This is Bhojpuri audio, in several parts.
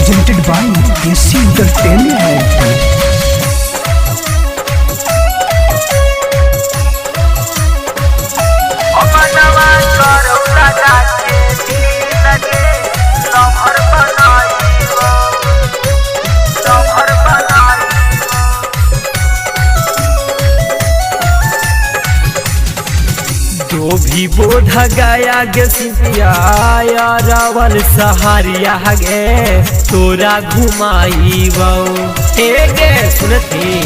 presented by AC Entertainment. तो भी बोधा गया गे सिपिया रावल सहारिया गे तोरा घुमाई गे सुनती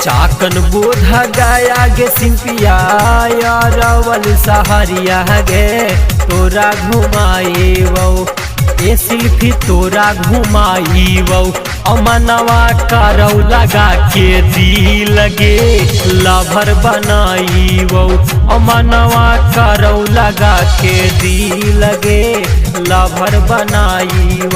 चाकन बोधा गया गे सिपिया रावल सहारिया गे तोरा घुमाई ए सिल्फी तोरा घुमाई अमनवा करौ लगा के दी लगे लभर बनाई अमनवा करौ लगा के दी लगे लभर बनाई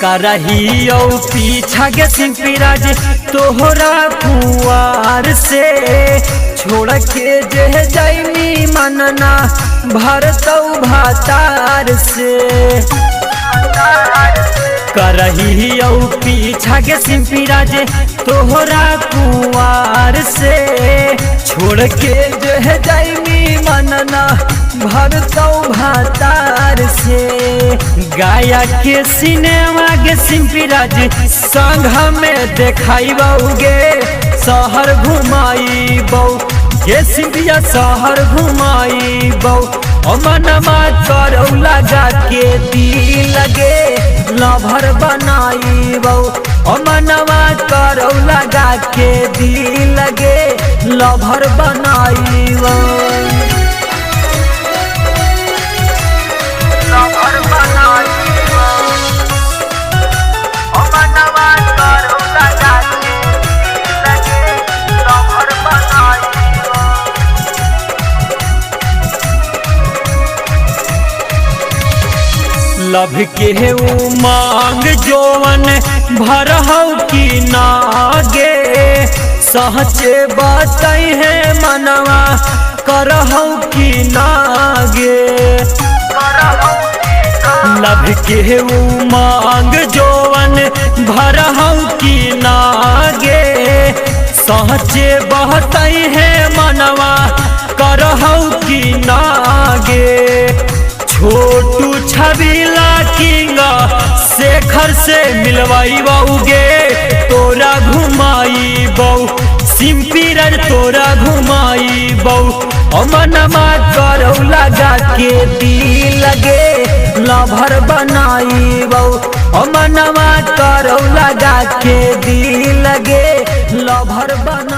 करही पीछा गे सिंपीराज तोहरा कुआर से छोड़ के जे जाइनी मनना भरतौ भातार से करही पीछा गे सिंपीराज तोहरा कुआर से छोड़ के जे जाइनी मनना भरतौ भातार से गाया के सिनेमा गे सिंपीराज संग में देखाइबौगे शहर घुमाइबौ गे सिंपिया शहर घुमाइबौ अमनमा करौ लगा के दी लगे लभर बनाइबौ अमनमा करौ लगा के दी लगे लभर बनाइबौ लभ के उमांग जोवन भरहौ की नागे सहचे बातई है मनवा करहौ की नागे लभ के उमांग जोवन भरहौ की नागे सहचे बहतई है मनवा करहौ की नागे छोटू छबीला किंगा शेखर से मिलवाई बऊगे तोरा घुमाई बऊ सिंपीराज तोरा घुमाई बऊ अमनमा करौ लगा के दी लगे लभर बनाई बऊ अमनमा करौ लगा के दी लगे लभर बना